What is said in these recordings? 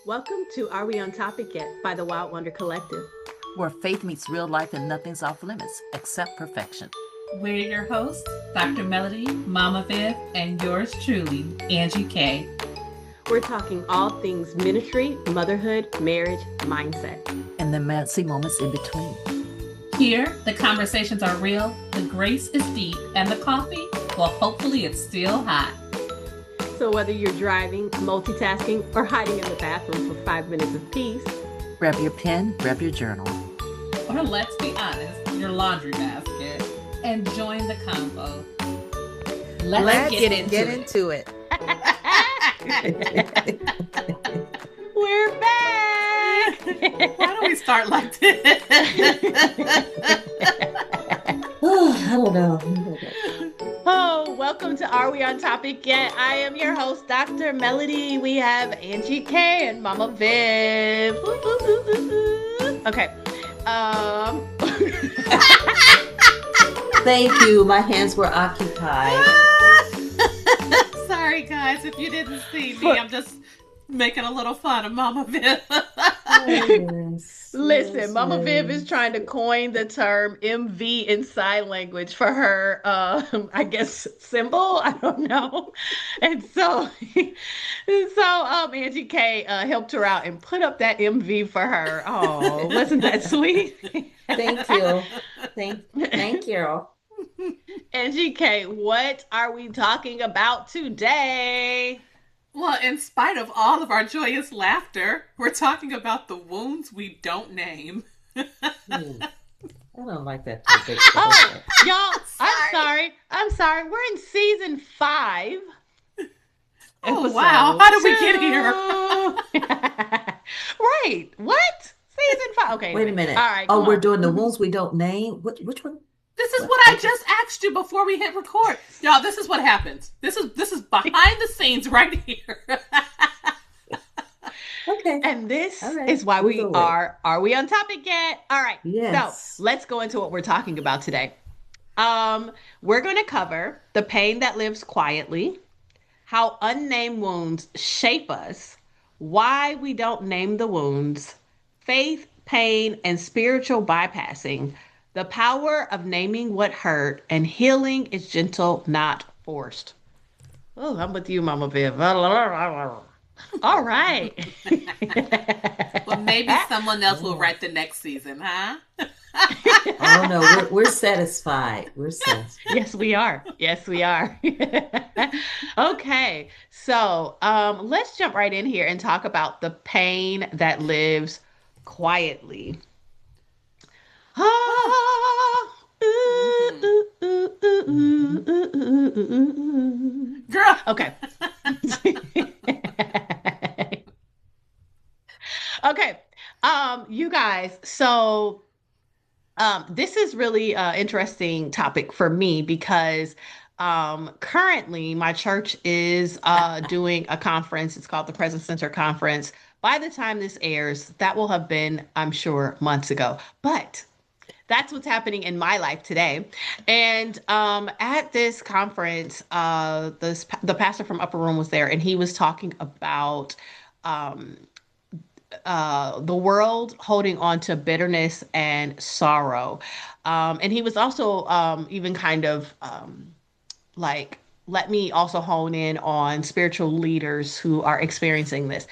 Welcome to Are We On Topic Yet by the Wild Wonder Collective. Where faith meets real life and nothing's off limits except perfection. We're your hosts, Dr. Melody, Mama Viv, and yours truly, Angie K. We're talking all things ministry, motherhood, marriage, mindset, and the messy moments in between. Here, the conversations are real, the grace is deep, and the coffee, well, hopefully it's still hot. So whether you're driving, multitasking, or hiding in the bathroom for 5 minutes of peace, grab your pen, grab your journal. Or let's be honest, your laundry basket, and join the convo. Let's get into it. We're back. Why don't we start like this? I don't know. Oh, welcome to Are We On Topic Yet? I am your host, Dr. Melody. We have Angie K and Mama Viv. Okay. Thank you. My hands were occupied. Sorry, guys, if you didn't see me, I'm just making a little fun of Mama Viv. Listen, Mama Viv is trying to coin the term MV in sign language for her, I guess, symbol. I don't know. And so Angie K helped her out and put up that MV for her. Oh, wasn't that sweet? Thank you. Thank you. Angie K, what are we talking about today? Well, in spite of all of our joyous laughter, we're talking about the wounds we don't name. I don't like that topic. Oh, y'all, I'm sorry. We're in season 5. Oh, wow. How did we get here? Right. What? Season 5. Okay. Wait a minute. All right. We're doing the wounds we don't name. Which one? This is what I just asked you before we hit record. Y'all, this is what happens. This is behind the scenes right here. Okay. And this is why we are we on topic yet? All right. Yes. So let's go into what we're talking about today. We're going to cover the pain that lives quietly, how unnamed wounds shape us, why we don't name the wounds, faith, pain, and spiritual bypassing, the power of naming what hurt, and healing is gentle, not forced. Oh, I'm with you, Mama Viv. All right. Well, maybe someone else will write the next season, huh? Oh, no, we're satisfied. We're satisfied. Yes, we are. Yes, we are. Okay, so let's jump right in here and talk about the pain that lives quietly. Girl. Okay. Okay. You guys, so this is really an interesting topic for me because currently my church is doing a conference. It's called the Presence Center Conference. By the time this airs, that will have been, I'm sure, months ago. But that's what's happening in my life today. And at this conference, the pastor from Upper Room was there, and he was talking about the world holding on to bitterness and sorrow. And he was also even kind of like, let me also hone in on spiritual leaders who are experiencing this.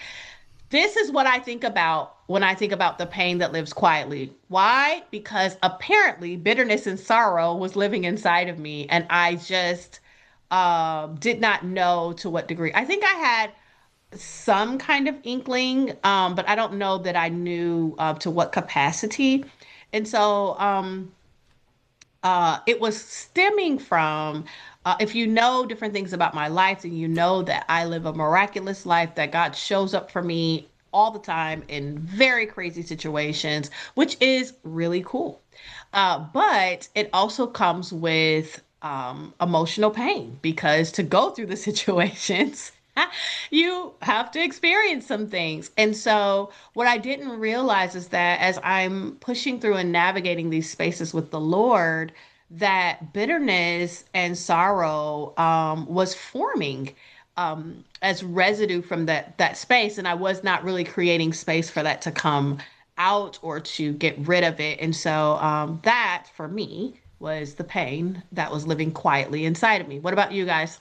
This is what I think about when I think about the pain that lives quietly. Why? Because apparently bitterness and sorrow was living inside of me, and I just did not know to what degree. I think I had some kind of inkling, but I don't know that I knew to what capacity. And so it was stemming from, if you know different things about my life, then you know that I live a miraculous life, that God shows up for me all the time in very crazy situations, which is really cool. But it also comes with emotional pain, because to go through the situations, you have to experience some things. And so what I didn't realize is that as I'm pushing through and navigating these spaces with the Lord, that bitterness and sorrow was forming as residue from that space, and I was not really creating space for that to come out or to get rid of it. And so that for me was the pain that was living quietly inside of me. What about you guys?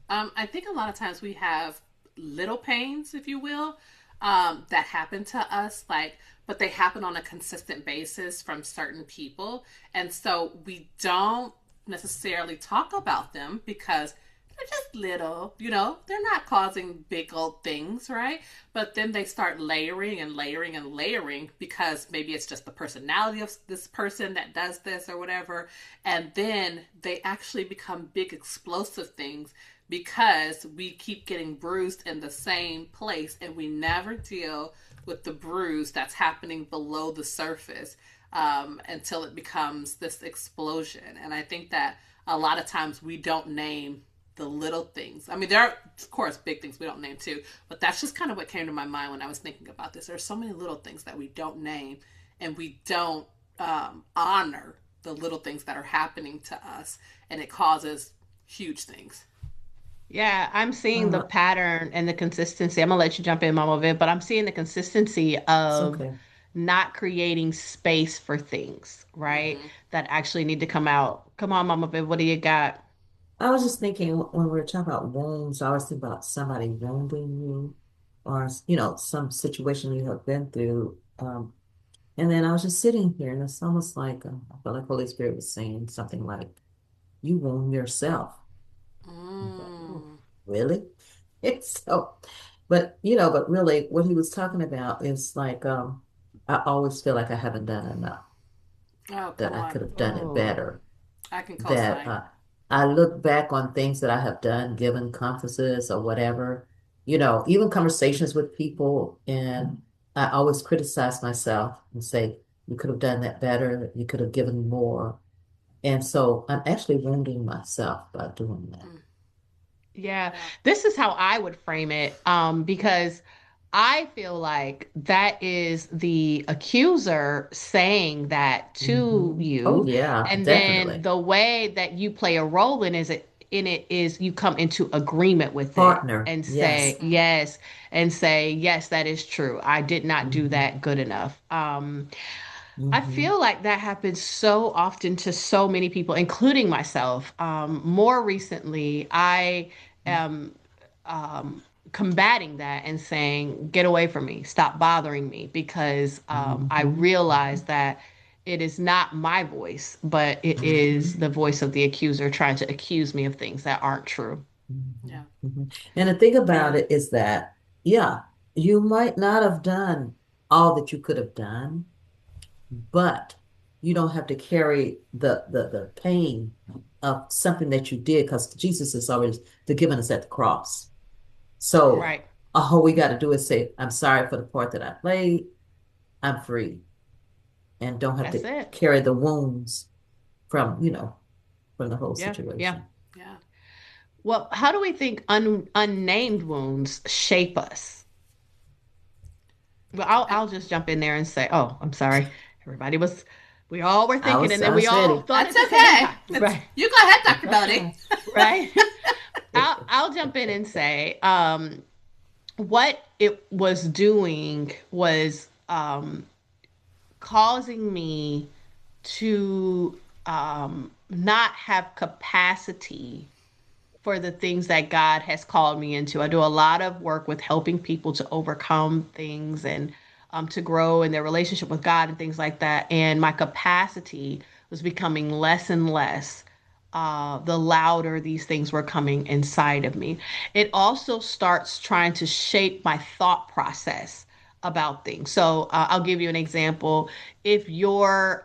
I think a lot of times we have little pains, if you will, that happen to us, like, but they happen on a consistent basis from certain people. And so we don't necessarily talk about them because they're just little, they're not causing big old things, right? But then they start layering and layering and layering because maybe it's just the personality of this person that does this or whatever. And then they actually become big explosive things because we keep getting bruised in the same place and we never deal with the bruise that's happening below the surface until it becomes this explosion. And I think that a lot of times we don't name the little things. I mean, there are, of course, big things we don't name too, but that's just kind of what came to my mind when I was thinking about this. There's so many little things that we don't name and we don't honor the little things that are happening to us, and it causes huge things. Yeah, I'm seeing the Uh, pattern and the consistency. I'm gonna let you jump in, Mama Viv, but I'm seeing the consistency it's of okay. not creating space for things, right? Mm-hmm. That actually need to come out. Come on, Mama Viv, what do you got? I was just thinking when we were talking about wounds, I always think about somebody wounding you or, some situation you have been through. And then I was just sitting here and it's almost like I felt like Holy Spirit was saying something like, you wound yourself. I was like, oh, Mm. really? It's so, but really what he was talking about is like, I always feel like I haven't done enough, Oh, that come I could on. have done it Oh, better, I can that co-sign. I look back on things that I have done, given conferences or whatever, even conversations with people, and I always criticize myself and say, you could have done that better, you could have given more. And so I'm actually wounding myself by doing that. Mm. yeah. Yeah. This is how I would frame it, because I feel like that is the accuser saying that to Oh, you, yeah, and then definitely. the way that you play a role in it is you come into agreement with it Partner, and say yes. Mm-hmm. yes, and say yes, that is true. I did not do Hmm. that good enough. I Hmm. feel like that happens so often to so many people, including myself. More recently, I am combating that and saying, get away from me, stop bothering me, because I Hmm. realize that it is not my voice, but it is Hmm. the voice of the accuser trying to accuse me of things that aren't true. Hmm. Yeah. hmm And the thing about it is that, yeah, you might not have done all that you could have done, but you don't have to carry the pain of something that you did because Jesus has already forgiven us at the cross. So Right. all we got to do is say, I'm sorry for the part that I played. I'm free and don't have That's to it. carry the wounds from, from the whole Yeah. Yeah. situation. Yeah. Well, how do we think unnamed wounds shape us? Well, I, I'll just jump in there and say, oh, I'm sorry. Everybody was, we all were I thinking, was and I then we was all ready. thought that's at the same okay. time. Right. You go ahead, It's Dr. Melody. okay. Right. I'll jump in and say, what it was doing was causing me to not have capacity for the things that God has called me into. I do a lot of work with helping people to overcome things and to grow in their relationship with God and things like that. And my capacity was becoming less and less the louder these things were coming inside of me. It also starts trying to shape my thought process about things. So I'll give you an example. If you're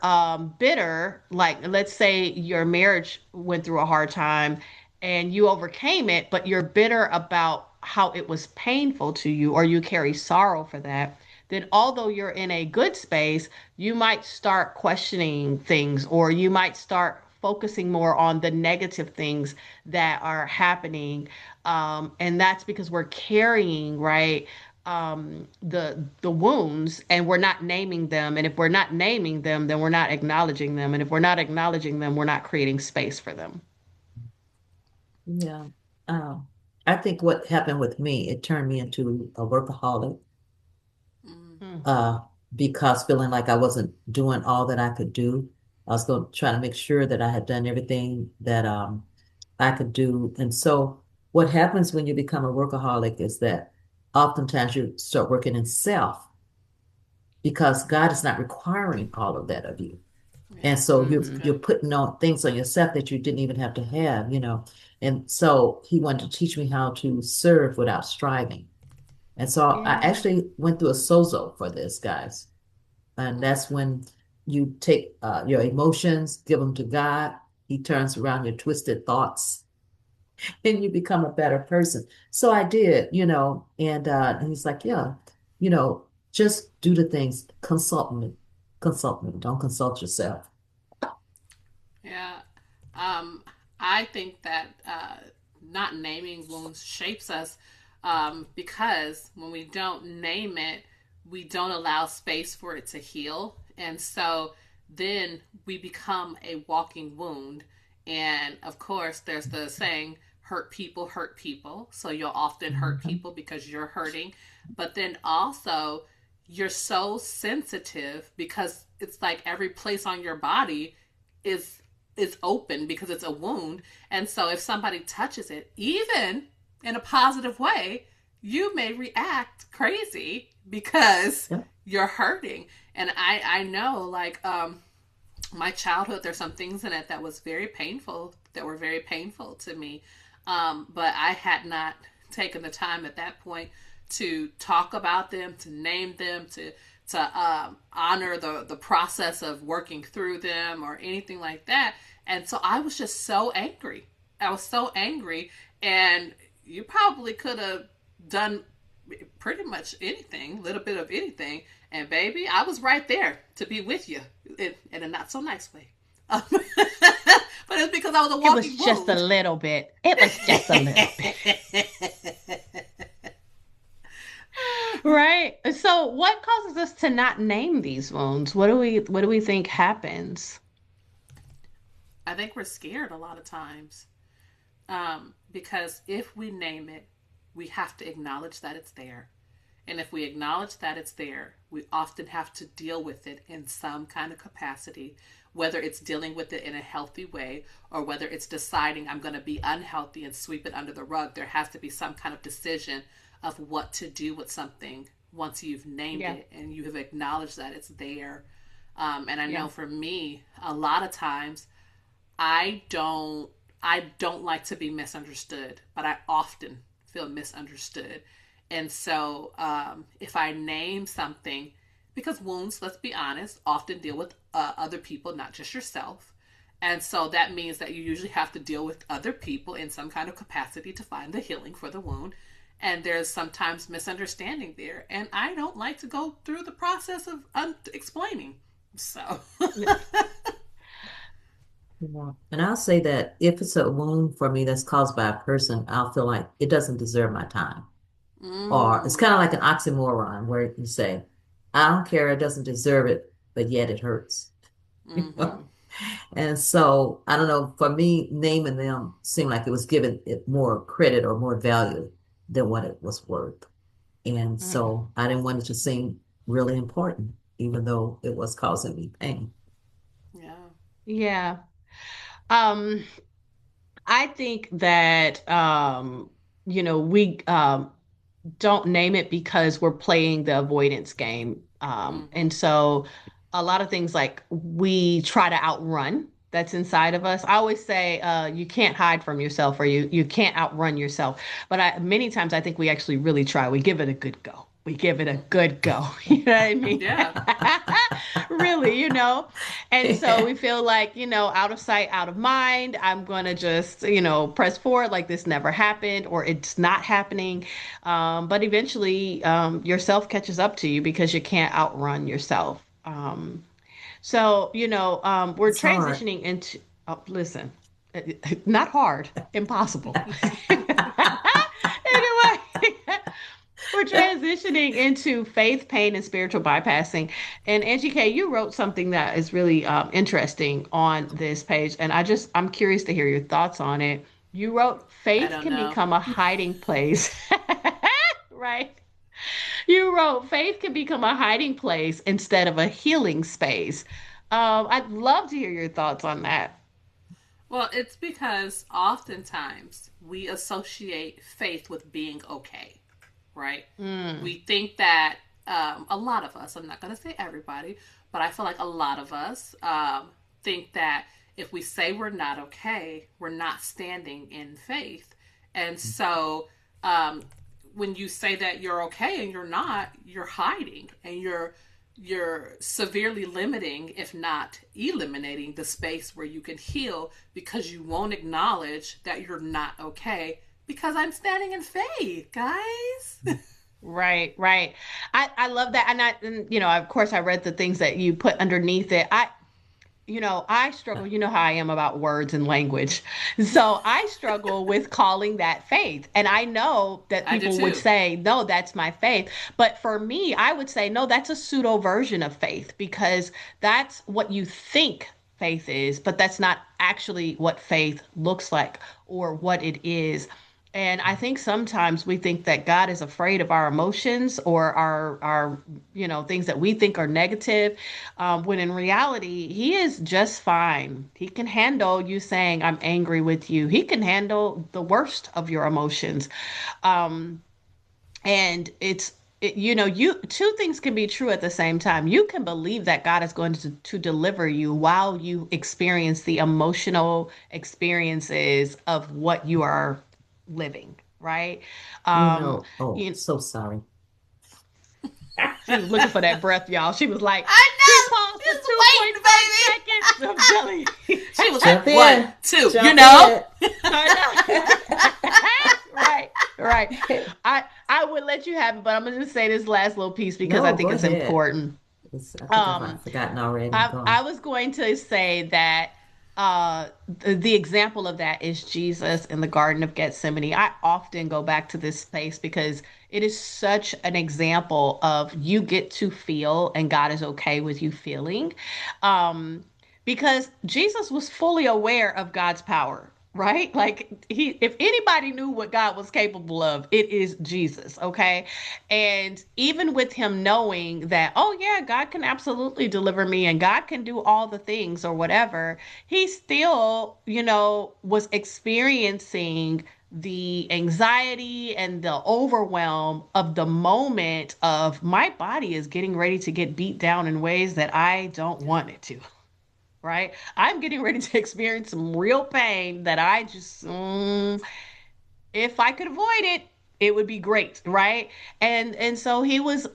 bitter, like let's say your marriage went through a hard time and you overcame it, but you're bitter about how it was painful to you, or you carry sorrow for that, then although you're in a good space, you might start questioning things, or you might start focusing more on the negative things that are happening. And that's because we're carrying, right? The wounds, and we're not naming them, and if we're not naming them, then we're not acknowledging them, and if we're not acknowledging them, we're not creating space for them. Yeah. I think what happened with me, it turned me into a workaholic, Mm, Mm. uh, because feeling like I wasn't doing all that I could do. I was going to try to make sure that I had done everything that I could do. And so what happens when you become a workaholic is that oftentimes you start working in self because God is not requiring all of that of you. And yeah, so you're that's Hmm. you're good. putting on things on yourself that you didn't even have to have, you know. And so he wanted to teach me how to serve without striving. And so I Yeah. actually went through a sozo for this, guys. And that's Mm-hmm. when you take your emotions, give them to God. He turns around your twisted thoughts and you become a better person. So I did, you know, and he's like, yeah, you know, just do the things, consult me, don't consult yourself. Yeah. Um, I think that not naming wounds shapes us because when we don't name it, we don't allow space for it to heal. And so then we become a walking wound. And of course, there's the saying, hurt people hurt people. So you'll often hurt Mhm. people because you're hurting. But then also, you're so sensitive because it's like every place on your body is is open because it's a wound. And so if somebody touches it, even in a positive way, you may react crazy because Yep. you're hurting. And I know like my childhood, there's some things in it that was very painful, that were very painful to me. But I had not taken the time at that point to talk about them, to name them, to honor the process of working through them or anything like that. And so I was just so angry. I was so angry, and you probably could have done pretty much anything, little bit of anything. And baby, I was right there to be with you in a not so nice way. But it's because I was a It was walking just a wound. little bit. It was just a little bit. Right? So what causes us to not name these wounds? What do we think happens? I think we're scared a lot of times because if we name it, we have to acknowledge that it's there. And if we acknowledge that it's there, we often have to deal with it in some kind of capacity, whether it's dealing with it in a healthy way or whether it's deciding I'm going to be unhealthy and sweep it under the rug. There has to be some kind of decision of what to do with something once you've named Yeah. it and you have acknowledged that it's there. And I Yeah. know for me, a lot of times I don't I don't like to be misunderstood, but I often feel misunderstood. And so if I name something, because wounds, let's be honest, often deal with other people, not just yourself. And so that means that you usually have to deal with other people in some kind of capacity to find the healing for the wound. And there's sometimes misunderstanding there. And I don't like to go through the process of explaining. So, Yeah. And I'll say that if it's a wound for me that's caused by a person, I'll feel like it doesn't deserve my time. Or it's mm, kind of like an oxymoron where you say, I don't care, it doesn't deserve it, but yet it hurts. You mm-hmm. know? And so I don't know, for me, naming them seemed like it was giving it more credit or more value than what it was worth. And Mm. so I didn't want it to seem really important, even though it was causing me pain. Yeah. Yeah. Um, I think that we don't name it because we're playing the avoidance game. Mm-hmm. And so a lot of things like we try to outrun that's inside of us. I always say you can't hide from yourself or you can't outrun yourself. But many times I think we actually really try. We give it a good go. We give it a good go. You know what I mean? Yeah. Really, And so we feel like, out of sight, out of mind. I'm going to just, press forward like this never happened or it's not happening. But eventually, yourself catches up to you because you can't outrun yourself. So, we're It's hard. transitioning into, oh, listen, not hard, impossible. Anyway, we're transitioning into faith, pain, and spiritual bypassing. And Angie K, you wrote something that is really interesting on this page. And I'm curious to hear your thoughts on it. You wrote I faith don't can know. become a hiding place. Right. You wrote faith can become a hiding place instead of a healing space. I'd love to hear your thoughts on that. Well, it's because oftentimes we associate faith with being okay, right? Mm, We think that a lot of us, I'm not going to say everybody, but I feel like a lot of us think that if we say we're not okay, we're not standing in faith. And so um, when you say that you're okay and you're not, you're hiding and you're severely limiting, if not eliminating, the space where you can heal because you won't acknowledge that you're not okay because I'm standing in faith, guys. right, right. I love that. And of course I read the things that you put underneath it. I struggle, you know how I am about words and language. So I struggle with calling that faith. And I know that I do people would too. say, no, that's my faith. But for me, I would say, no, that's a pseudo version of faith because that's what you think faith is, but that's not actually what faith looks like or what it is. And I think sometimes we think that God is afraid of our emotions or our things that we think are negative, when in reality, He is just fine. He can handle you saying, "I'm angry with you." He can handle the worst of your emotions. Um, and you two things can be true at the same time. You can believe that God is going to deliver you while you experience the emotional experiences of what you are living, right? Oh, You so sorry. She was looking for that breath, y'all. She was like, I she know. paused for She's waiting, 2.5 seconds. I'm telling you. baby. She was like, Jump one, in. two, you Jump know? in. I know. Right, right. I would let you have it, but I'm gonna just say this last little piece because I No, go think it's ahead. important. I think I've Um, forgotten already. I Go I on. was going to say that the example of that is Jesus in the Garden of Gethsemane. I often go back to this space because it is such an example of you get to feel and God is okay with you feeling. Because Jesus was fully aware of God's power, right? Like if anybody knew what God was capable of, it is Jesus, okay? And even with him knowing that, oh yeah, God can absolutely deliver me and God can do all the things or whatever, he still, was experiencing the anxiety and the overwhelm of the moment of my body is getting ready to get beat down in ways that I don't want it to, right? I'm getting ready to experience some real pain that I just, if I could avoid it, it would be great, right? And so he was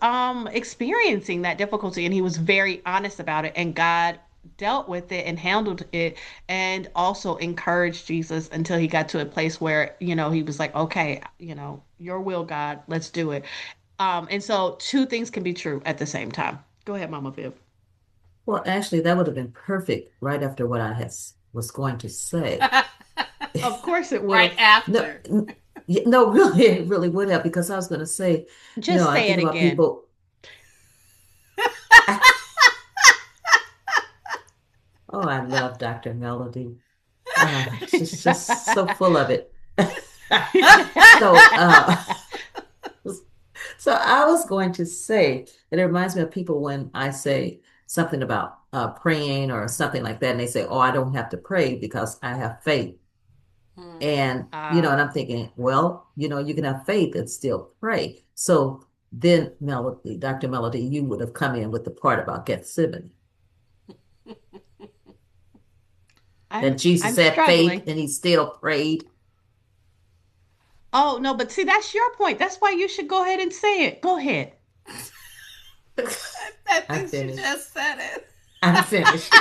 experiencing that difficulty and he was very honest about it and God dealt with it and handled it and also encouraged Jesus until he got to a place where, he was like, okay, your will, God, let's do it. And so two things can be true at the same time. Go ahead, Mama Viv. Well, actually, that would have been perfect right after what was going to say. Of course it would Right have. No, after. no, really, it really would have because I was going to say, Just I say think it about again. people. I, oh, I love Dr. Melody. She's just so full of it. So, so I was going to say that it reminds me of people when I say something about praying or something like that, and they say, "Oh, I don't have to pray because I have faith." Hmm. And uh, and I'm thinking, well, you can have faith and still pray. So then, Melody, Dr. Melody, you would have come in with the part about Gethsemane. That Jesus I'm had faith struggling. and he still prayed. Oh, no, but see, that's your point. That's why you should go ahead and say it. Go ahead. I I'm think she finished. just said it. I'm finished.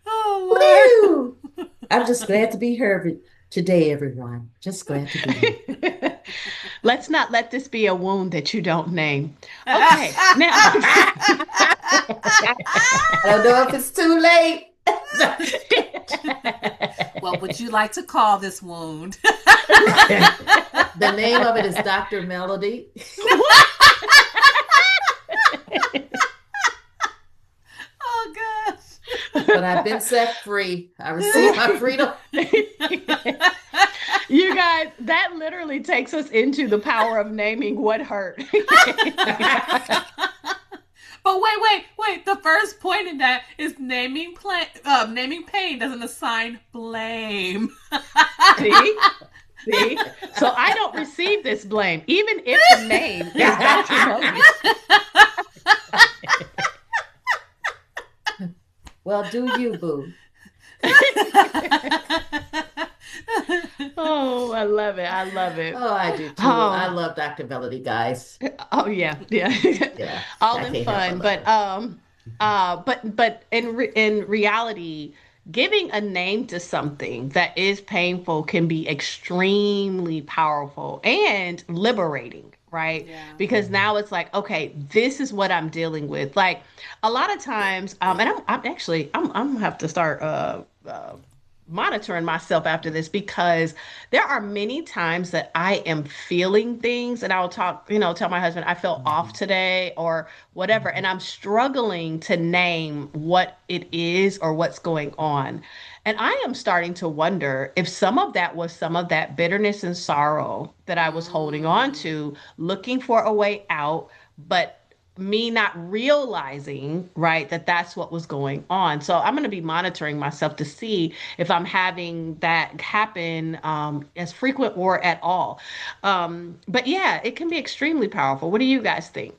Oh, Lord. Woo! I'm just glad to be heard today, everyone. Just glad to be here. Let's not let this be a wound that you don't name. Okay, now. I don't know if it's too late. What would you like to call this wound? The name of it is Dr. Melody. What? Oh, gosh. But I've been set free. I received my freedom. You guys, that literally takes us into the power of naming what hurt. But wait. The first point in that is naming pain doesn't assign blame. See? See? So I don't receive this blame, even if the name is Dr. Well, do you, boo? Oh, I love it. I love it. Oh, I do too. I Oh, love Dr. Melody, guys. oh yeah, yeah. Yeah, All I in can't help but fun, love but her. in reality, giving a name to something that is painful can be extremely powerful and liberating, right? Yeah. Because now it's like, okay, this is what I'm dealing with. Like a lot of times, and I'm actually I'm gonna have to start monitoring myself after this because there are many times that I am feeling things and I'll talk, tell my husband I feel off Mhm, today or whatever, and mhm, I'm struggling to name what it is or what's going on. And I am starting to wonder if some of that was some of that bitterness and sorrow that I was holding on Mm. to, looking for a way out, but me not realizing, right, that that's what was going on. So I'm going to be monitoring myself to see if I'm having that happen as frequent or at all. But yeah, it can be extremely powerful. What do you guys think?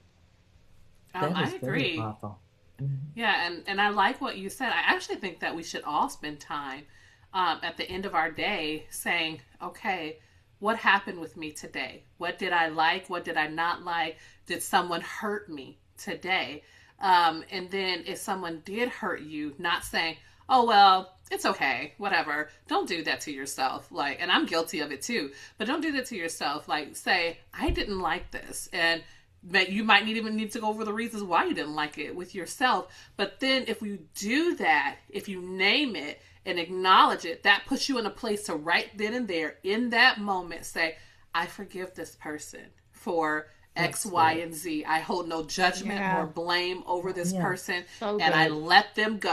that I is very agree. powerful. Mhm. Yeah, and I like what you said. I actually think that we should all spend time at the end of our day saying, okay, what happened with me today? What did I like? What did I not like? Did someone hurt me today? And then if someone did hurt you, not saying, oh, well, it's okay, whatever. Don't do that to yourself. Like, and I'm guilty of it too, but don't do that to yourself. Like, say, I didn't like this. And that you might need even need to go over the reasons why you didn't like it with yourself. But then if you do that, if you name it and acknowledge it, that puts you in a place to right then and there in that moment say, I forgive this person for X, That's Y, good. and Z. I hold no judgment or Yeah, blame over this Yeah, person, so and I good. let them go.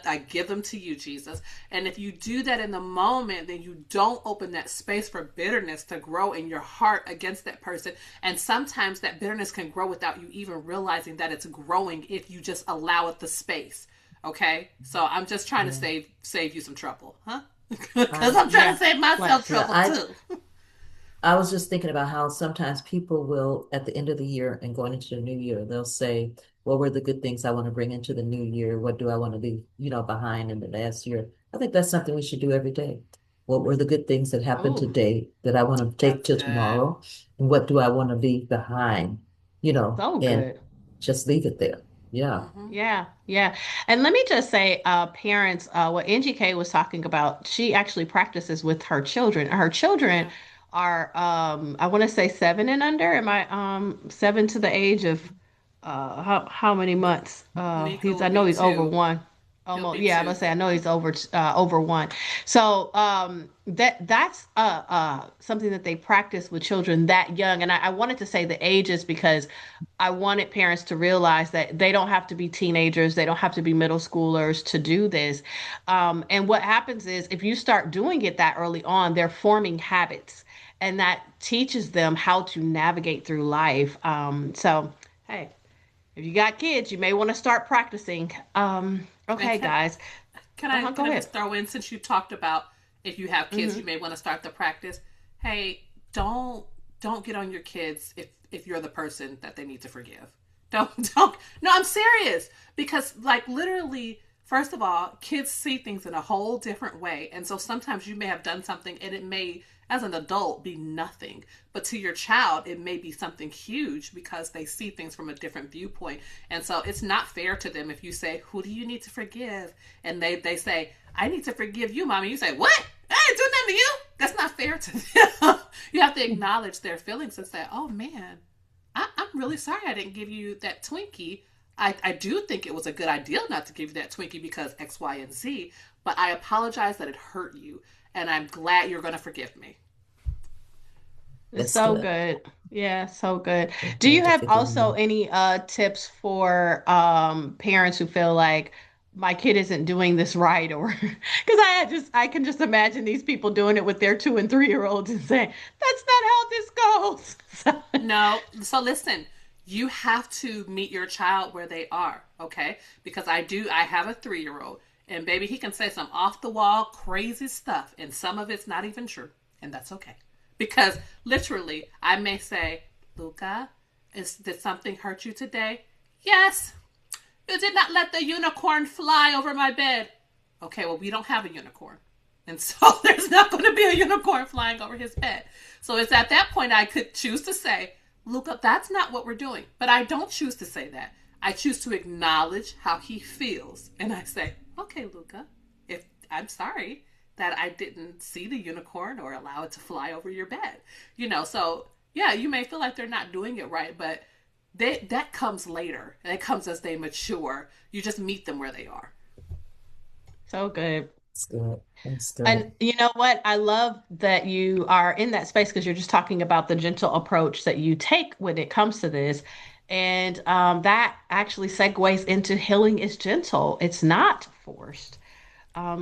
I give them to you, Jesus. And if you do that in the moment, then you don't open that space for bitterness to grow in your heart against that person. And sometimes that bitterness can grow without you even realizing that it's growing if you just allow it the space. Okay? So I'm just trying to yeah. save you some trouble, huh? Because I I'm trying to Yeah, save like myself yeah, trouble too. I was just thinking about how sometimes people will, at the end of the year and going into the new year, they'll say, what were the good things I want to bring into the new year? What do I want to be, behind in the last year? I think that's something we should do every day. What were the good things that happened oh, today that I want to take That's to good. tomorrow? And what do I want to leave behind? so And good. just leave it there. Yeah. Mm-hmm. Yeah, yeah. And let me just say, parents, what NGK was talking about, she actually practices with her children. Her children Yeah. are, I want to say 7 and under. Am I, 7 to the age of, how many months? Nico He's, will I know be he's over 2. one. He'll Almost, be yeah, I'm 2. gonna say I know he's over one. So that's something that they practice with children that young. And I wanted to say the ages because I wanted parents to realize that they don't have to be teenagers, they don't have to be middle schoolers to do this. And what happens is if you start doing it that early on, they're forming habits, and that teaches them how to navigate through life. So, hey, if you got kids, you may want to start practicing. And Okay, guys. can Go I ahead. just throw in, since you talked about if you have kids, you Hmm. may want to start the practice. Hey, don't don't get on your kids if you're the person that they need to forgive. Don't. No, I'm serious, because like literally. First of all, kids see things in a whole different way. And so sometimes you may have done something and it may, as an adult, be nothing. But to your child, it may be something huge because they see things from a different viewpoint. And so it's not fair to them if you say, who do you need to forgive? And they say, I need to forgive you, mommy. You say, what? I didn't do nothing to you. That's not fair to them. You have to acknowledge their feelings and say, oh man, I'm really sorry I didn't give you that Twinkie. I do think it was a good idea not to give you that Twinkie because X, Y, and Z, but I apologize that it hurt you, and I'm glad you're going to forgive me. It's That's so good. good. Yeah, so good. They Do you need to have forgive also me. any tips for parents who feel like my kid isn't doing this right, or because I can just imagine these people doing it with their 2 and 3 year olds and saying that's not how this goes. So, No, so listen, you have to meet your child where they are, okay? Because I have a 3-year-old, and baby, he can say some off the wall, crazy stuff, and some of it's not even true, and that's okay. Because literally, I may say, Luca, did something hurt you today? Yes, you did not let the unicorn fly over my bed. Okay, well, we don't have a unicorn. And so there's not going to be a unicorn flying over his bed. So it's at that point I could choose to say, Luca, that's not what we're doing. But I don't choose to say that. I choose to acknowledge how he feels. And I say, okay, Luca, if I'm sorry that I didn't see the unicorn or allow it to fly over your bed. So yeah, you may feel like they're not doing it right, but that comes later. And it comes as they mature. You just meet them where they are. so good. That's good. That's good. And you know what? I love that you are in that space because you're just talking about the gentle approach that you take when it comes to this. And that actually segues into healing is gentle, it's not forced.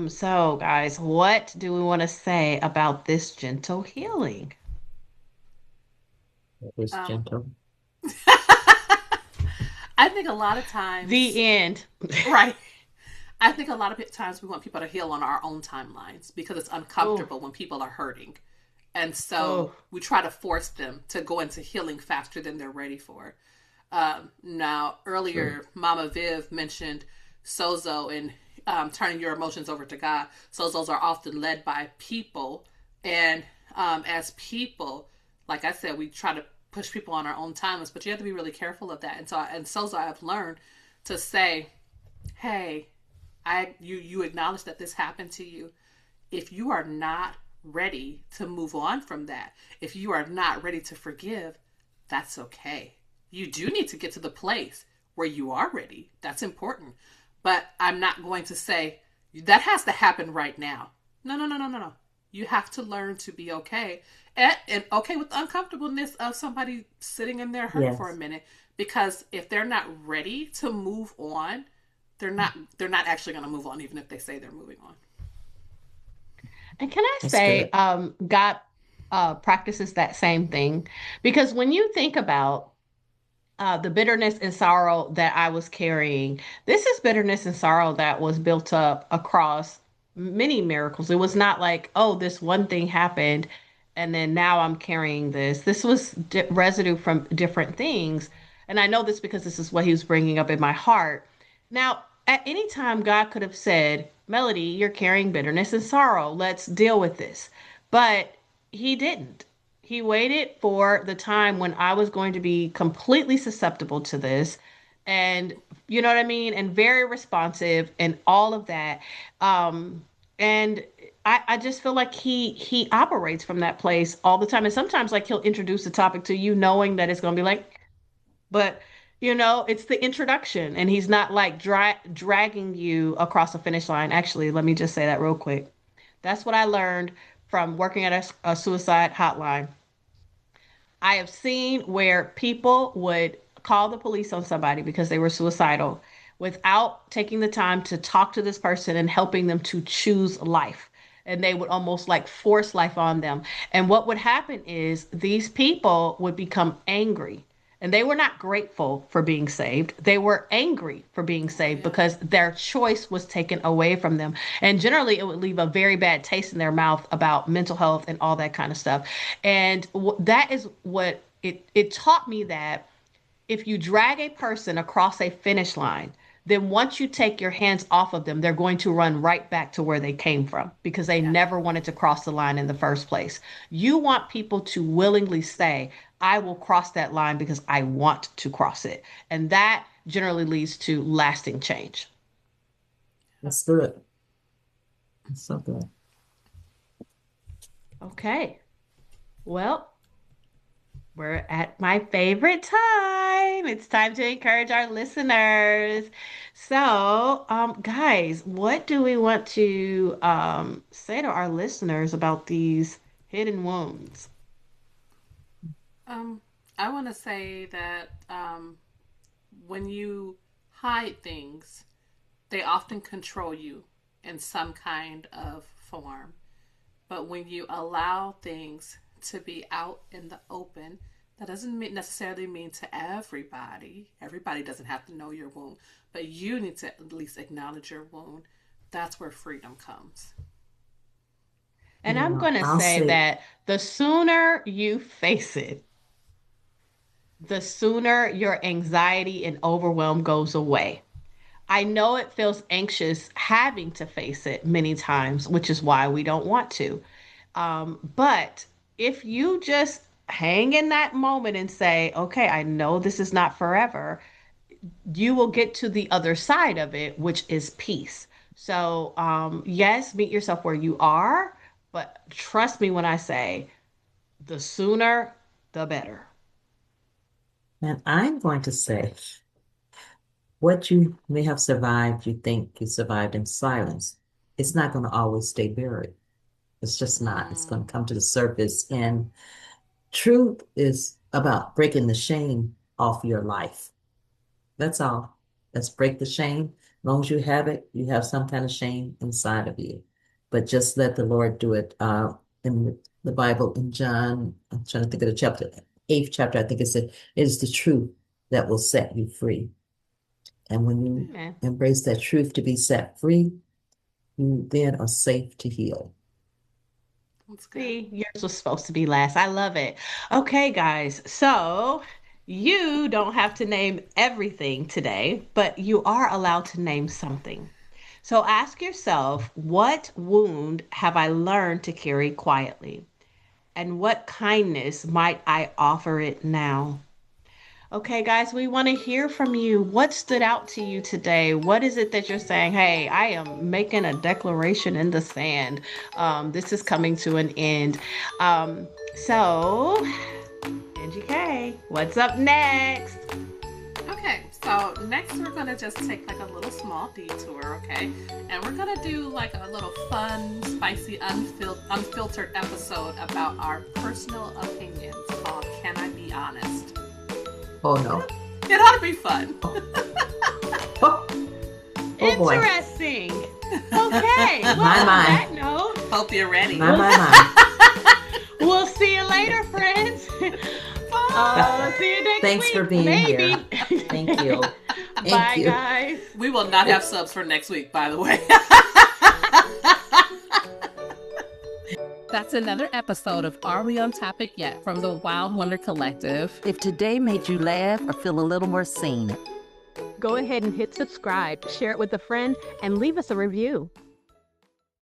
So, guys, what do we want to say about this gentle healing? It was Um, gentle. I think a lot of times, The end. right? I think a lot of times we want people to heal on our own timelines because it's Oh, uncomfortable when people are hurting. And so oh, we try to force them to go into healing faster than they're ready for. Now, True. earlier, Mama Viv mentioned Sozo and turning your emotions over to God. Sozos are often led by people. And as people, like I said, we try to push people on our own timelines, but you have to be really careful of that. And Sozo, I've learned to say, hey, you acknowledge that this happened to you. If you are not ready to move on from that, if you are not ready to forgive, that's okay. You do need to get to the place where you are ready. That's important. But I'm not going to say that has to happen right now. No, no, no, no, no, no. You have to learn to be okay and okay with the uncomfortableness of somebody sitting in their hurt for a Yes. minute. Because if they're not ready to move on, they're not actually going to move on even if they say they're moving on. and can I That's say, good. God practices that same thing? Because when you think about the bitterness and sorrow that I was carrying. This is bitterness and sorrow that was built up across many miracles. It was not like, oh, this one thing happened and then now I'm carrying this. This was residue from different things. And I know this because this is what he was bringing up in my heart. Now, at any time, God could have said, Melody, you're carrying bitterness and sorrow. Let's deal with this. But he didn't. He waited for the time when I was going to be completely susceptible to this and you know what I mean, and very responsive and all of that. Um and I just feel like he operates from that place all the time. And sometimes like he'll introduce the topic to you knowing that it's gonna be like, but it's the introduction and he's not like dragging you across the finish line. Actually, let me just say that real quick. That's what I learned from working at a suicide hotline. I have seen where people would call the police on somebody because they were suicidal without taking the time to talk to this person and helping them to choose life. And they would almost like force life on them. And what would happen is these people would become angry. And they were not grateful for being saved. They were angry for being Oh saved yeah. because their choice was taken away from them. And generally, it would leave a very bad taste in their mouth about mental health and all that kind of stuff. And that is what it taught me, that if you drag a person across a finish line, then once you take your hands off of them, they're going to run right back to where they came from because they Yeah. never wanted to cross the line in the first place. You want people to willingly say, I will cross that line because I want to cross it. And that generally leads to lasting change. That's good. That's so good. Okay. Well, we're at my favorite time. It's time to encourage our listeners. So, guys, what do we want to say to our listeners about these hidden wounds? Um, I want to say that when you hide things, they often control you in some kind of form. But when you allow things to be out in the open, that doesn't necessarily mean to everybody. Everybody doesn't have to know your wound, but you need to at least acknowledge your wound. That's where freedom comes. And I'm going to I'll say say, that the sooner you face it, the sooner your anxiety and overwhelm goes away. I know it feels anxious having to face it many times, which is why we don't want to. But if you just hang in that moment and say, okay, I know this is not forever, you will get to the other side of it, which is peace. So, yes, meet yourself where you are, but trust me when I say the sooner, the better. and I'm going to say, what you may have survived, you think you survived in silence, it's not going to always stay buried. It's just not. It's going Mm, to come to the surface. And truth is about breaking the shame off your life. That's all. Let's break the shame. As long as you have it, you have some kind of shame inside of you. But just let the Lord do it. In the Bible, in John, I'm trying to think of the chapter, eighth chapter, I think it said, it is the truth that will set you free. And when you Amen. embrace that truth to be set free, you then are safe to heal. that's good. See, yours was supposed to be last. I love it. Okay, guys. So you don't have to name everything today, but you are allowed to name something. So ask yourself, what wound have I learned to carry quietly? And what kindness might I offer it now? Okay, guys, we want to hear from you. What stood out to you today? What is it that you're saying? Hey, I am making a declaration in the sand. This is coming to an end. So, Angie K, what's up next? Okay, so next we're gonna just take like a little small detour, okay? And we're gonna do like a little fun, spicy, unfiltered episode about our personal opinions called Can I Be Honest? Oh no. It ought to be fun. Oh, oh boy. Interesting. Okay, well, My, on my. that note, Hope you're ready. My. we'll see you later, friends. See you next Thanks week. for being Maybe. here. Thank you. Thank Bye, you. guys. We will not have subs for next week, by the way. That's another episode of Are We on Topic Yet from the Wild Wonder Collective. If today made you laugh or feel a little more seen, Go ahead and hit subscribe, share it with a friend, and leave us a review.